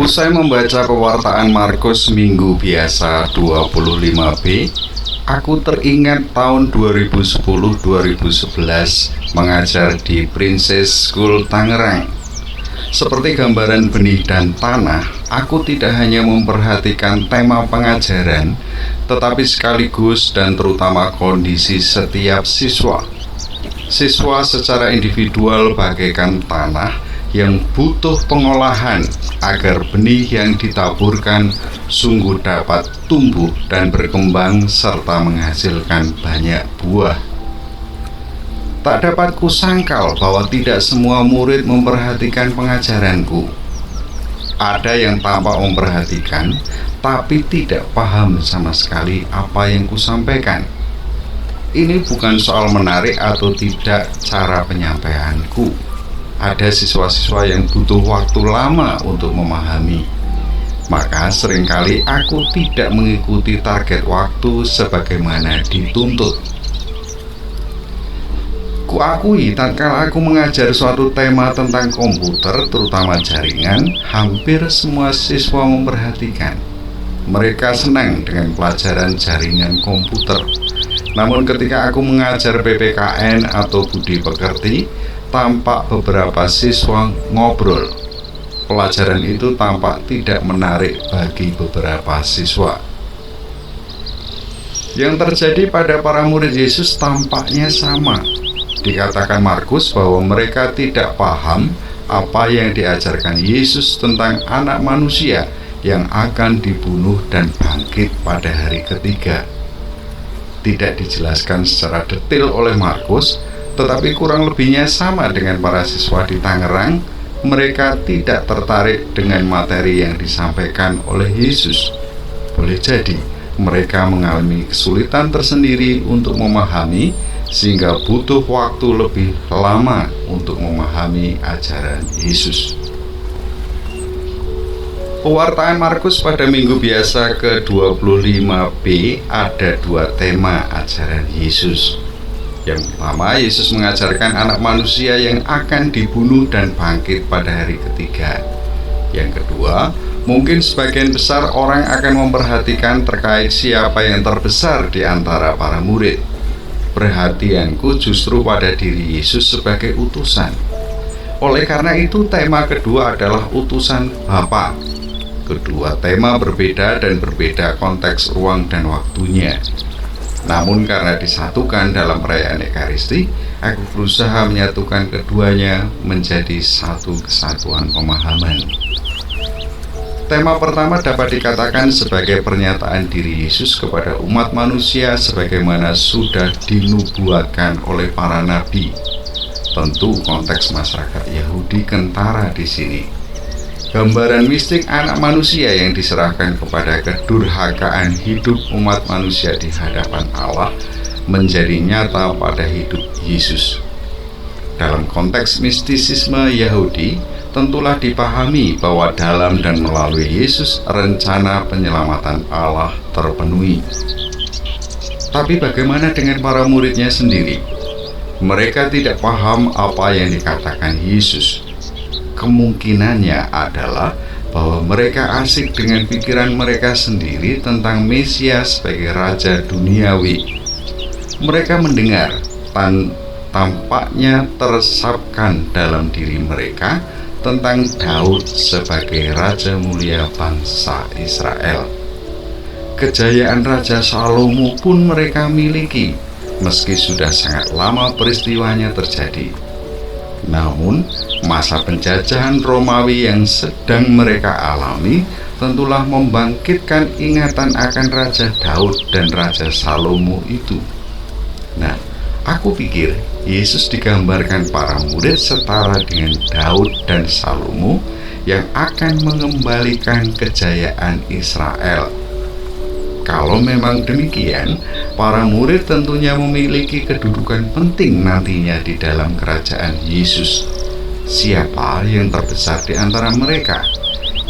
Usai membaca pewartaan Markus Minggu Biasa 25B, aku teringat tahun 2010-2011 mengajar di Princess School Tangerang. Seperti gambaran benih dan tanah, aku tidak hanya memperhatikan tema pengajaran, tetapi sekaligus dan terutama kondisi setiap siswa. Siswa secara individual bagaikan tanah yang butuh pengolahan agar benih yang ditaburkan sungguh dapat tumbuh dan berkembang serta menghasilkan banyak buah. Tak dapat kusangkal bahwa tidak semua murid memperhatikan pengajaranku. Ada yang tampak memperhatikan, tapi tidak paham sama sekali apa yang kusampaikan. Ini bukan soal menarik atau tidak cara penyampaianku. Ada siswa-siswa yang butuh waktu lama untuk memahami. Maka seringkali aku tidak mengikuti target waktu sebagaimana dituntut. Kuakui tatkala aku mengajar suatu tema tentang komputer, terutama jaringan, hampir semua siswa memperhatikan. Mereka senang dengan pelajaran jaringan komputer. Namun ketika aku mengajar PPKN atau budi pekerti, tampak beberapa siswa ngobrol. Pelajaran itu tampak tidak menarik bagi beberapa siswa. Yang terjadi pada para murid Yesus tampaknya sama. Dikatakan Markus bahwa mereka tidak paham apa yang diajarkan Yesus tentang anak manusia yang akan dibunuh dan bangkit pada hari ketiga. Tidak dijelaskan secara detail oleh Markus, tetapi kurang lebihnya sama dengan para siswa di Tangerang. Mereka tidak tertarik dengan materi yang disampaikan oleh Yesus. Boleh jadi mereka mengalami kesulitan tersendiri untuk memahami, sehingga butuh waktu lebih lama untuk memahami ajaran Yesus. Pewartaan Markus pada Minggu Biasa ke-25B ada dua tema ajaran Yesus. Yang pertama, Yesus mengajarkan anak manusia yang akan dibunuh dan bangkit pada hari ketiga. Yang kedua, mungkin sebagian besar orang akan memperhatikan terkait siapa yang terbesar di antara para murid. Perhatianku justru pada diri Yesus sebagai utusan. Oleh karena itu, tema kedua adalah utusan Bapa. Kedua tema berbeda dan berbeda konteks ruang dan waktunya. Namun karena disatukan dalam perayaan Ekaristi, aku berusaha menyatukan keduanya menjadi satu kesatuan pemahaman. Tema pertama dapat dikatakan sebagai pernyataan diri Yesus kepada umat manusia sebagaimana sudah dinubuatkan oleh para nabi. Tentu konteks masyarakat Yahudi kentara di sini. Gambaran mistik anak manusia yang diserahkan kepada kedurhakaan hidup umat manusia di hadapan Allah menjadi nyata pada hidup Yesus. Dalam konteks mistisisme Yahudi, tentulah dipahami bahwa dalam dan melalui Yesus rencana penyelamatan Allah terpenuhi. Tapi bagaimana dengan para muridnya sendiri? Mereka tidak paham apa yang dikatakan Yesus. Kemungkinannya adalah bahwa mereka asik dengan pikiran mereka sendiri tentang Mesias sebagai Raja Duniawi. Mereka mendengar tampaknya teresapkan dalam diri mereka tentang Daud sebagai Raja Mulia bangsa Israel. Kejayaan Raja Salomo pun mereka miliki, meski sudah sangat lama peristiwanya terjadi. Namun, masa penjajahan Romawi yang sedang mereka alami tentulah membangkitkan ingatan akan Raja Daud dan Raja Salomo itu. Nah, aku pikir Yesus digambarkan para murid setara dengan Daud dan Salomo yang akan mengembalikan kejayaan Israel. Kalau memang demikian, para murid tentunya memiliki kedudukan penting nantinya di dalam kerajaan Yesus. Siapa yang terbesar di antara mereka?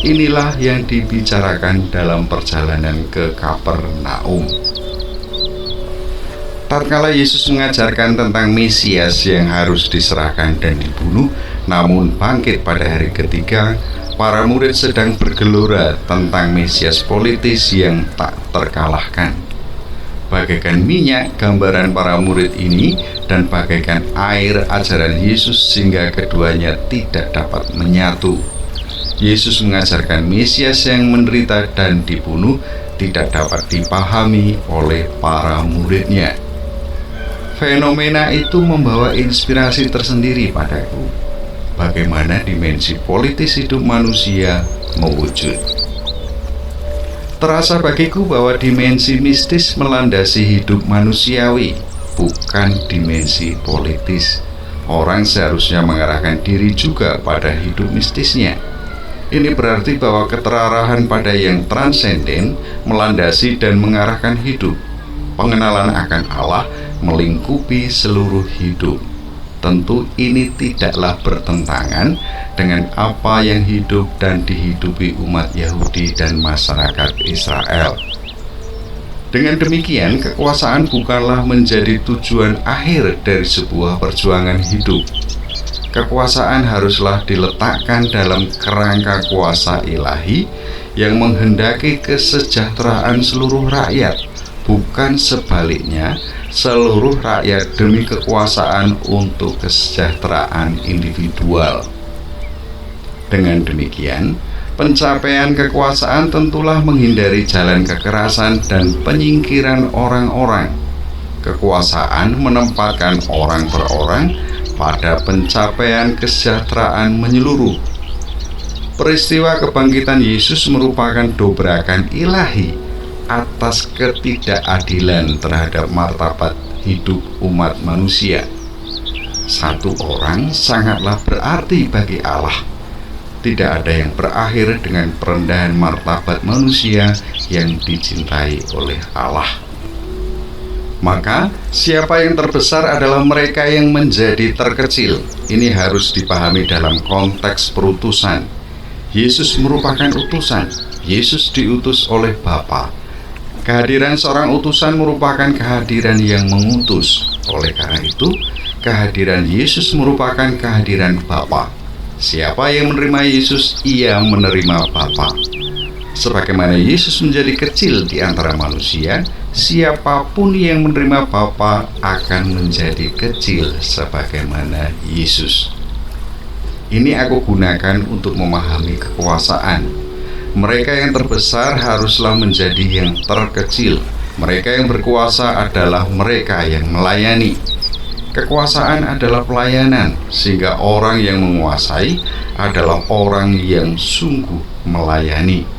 Inilah yang dibicarakan dalam perjalanan ke Kapernaum. Tatkala Yesus mengajarkan tentang Mesias yang harus diserahkan dan dibunuh, namun bangkit pada hari ketiga, para murid sedang bergelora tentang Mesias politis yang tak terkalahkan. Bagaikan minyak gambaran para murid ini dan bagaikan air ajaran Yesus sehingga keduanya tidak dapat menyatu. Yesus mengajarkan Mesias yang menderita dan dibunuh tidak dapat dipahami oleh para muridnya. Fenomena itu membawa inspirasi tersendiri padaku. Bagaimana dimensi politis hidup manusia mewujud. Terasa bagiku bahwa dimensi mistis melandasi hidup manusiawi, bukan dimensi politis. Orang seharusnya mengarahkan diri juga pada hidup mistisnya. Ini berarti bahwa keterarahan pada yang transenden melandasi dan mengarahkan hidup. Pengenalan akan Allah melingkupi seluruh hidup. Tentu ini tidaklah bertentangan dengan apa yang hidup dan dihidupi umat Yahudi dan masyarakat Israel. Dengan demikian, kekuasaan bukanlah menjadi tujuan akhir dari sebuah perjuangan hidup. Kekuasaan haruslah diletakkan dalam kerangka kuasa ilahi yang menghendaki kesejahteraan seluruh rakyat, bukan sebaliknya, seluruh rakyat demi kekuasaan untuk kesejahteraan individual. Dengan demikian, pencapaian kekuasaan tentulah menghindari jalan kekerasan dan penyingkiran orang-orang. Kekuasaan menempatkan orang per orang pada pencapaian kesejahteraan menyeluruh. Peristiwa kebangkitan Yesus merupakan dobrakan ilahi atas ketidakadilan terhadap martabat hidup umat manusia. Satu orang sangatlah berarti bagi Allah. Tidak ada yang berakhir dengan perendahan martabat manusia yang dicintai oleh Allah. Maka siapa yang terbesar adalah mereka yang menjadi terkecil. Ini harus dipahami dalam konteks perutusan. Yesus merupakan utusan. Yesus diutus oleh Bapa. Kehadiran seorang utusan merupakan kehadiran yang mengutus. Oleh karena itu, kehadiran Yesus merupakan kehadiran Bapa. Siapa yang menerima Yesus, ia menerima Bapa. Sebagaimana Yesus menjadi kecil di antara manusia, siapapun yang menerima Bapa akan menjadi kecil sebagaimana Yesus. Ini aku gunakan untuk memahami kekuasaan. Mereka yang terbesar haruslah menjadi yang terkecil. Mereka yang berkuasa adalah mereka yang melayani. Kekuasaan adalah pelayanan, sehingga orang yang menguasai adalah orang yang sungguh melayani.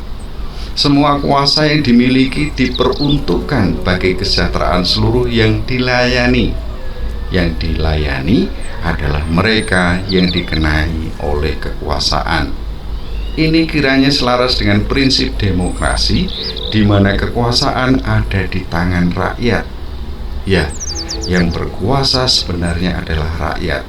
Semua kuasa yang dimiliki diperuntukkan bagi kesejahteraan seluruh yang dilayani. Yang dilayani adalah mereka yang dikenai oleh kekuasaan. Ini kiranya selaras dengan prinsip demokrasi, di mana kekuasaan ada di tangan rakyat. Ya, yang berkuasa sebenarnya adalah rakyat.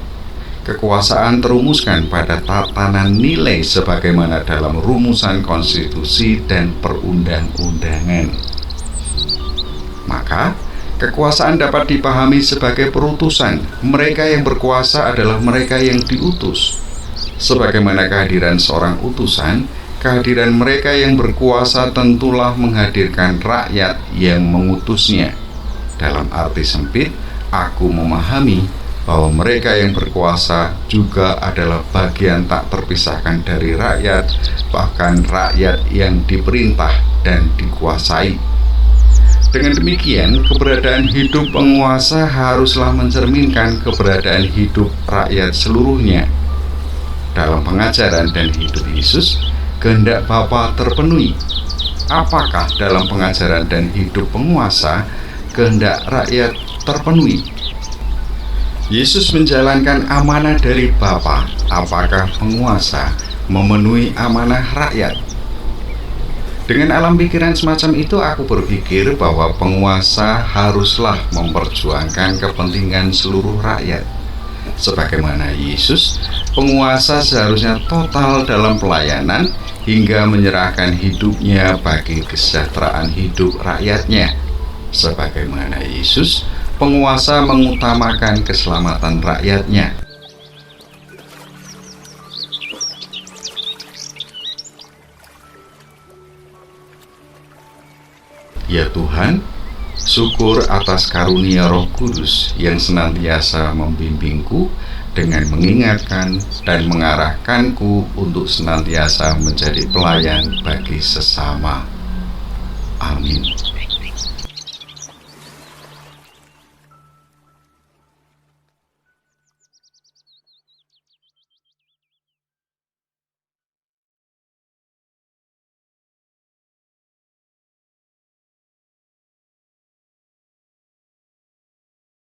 Kekuasaan terumuskan pada tatanan nilai sebagaimana dalam rumusan konstitusi dan perundang-undangan. Maka, kekuasaan dapat dipahami sebagai perutusan. Mereka yang berkuasa adalah mereka yang diutus. Sebagaimana kehadiran seorang utusan, kehadiran mereka yang berkuasa tentulah menghadirkan rakyat yang mengutusnya. Dalam arti sempit, aku memahami bahwa mereka yang berkuasa juga adalah bagian tak terpisahkan dari rakyat, bahkan rakyat yang diperintah dan dikuasai. Dengan demikian, keberadaan hidup penguasa haruslah mencerminkan keberadaan hidup rakyat seluruhnya. Dalam pengajaran dan hidup Yesus, kehendak Bapa terpenuhi. Apakah dalam pengajaran dan hidup penguasa, kehendak rakyat terpenuhi? Yesus menjalankan amanah dari Bapa. Apakah penguasa memenuhi amanah rakyat? Dengan alam pikiran semacam itu, aku berpikir bahwa penguasa haruslah memperjuangkan kepentingan seluruh rakyat. Sebagaimana Yesus, penguasa seharusnya total dalam pelayanan hingga menyerahkan hidupnya bagi kesejahteraan hidup rakyatnya. Sebagaimana Yesus, penguasa mengutamakan keselamatan rakyatnya. Ya Tuhan, syukur atas karunia Roh Kudus yang senantiasa membimbingku dengan mengingatkan dan mengarahkanku untuk senantiasa menjadi pelayan bagi sesama. Amin.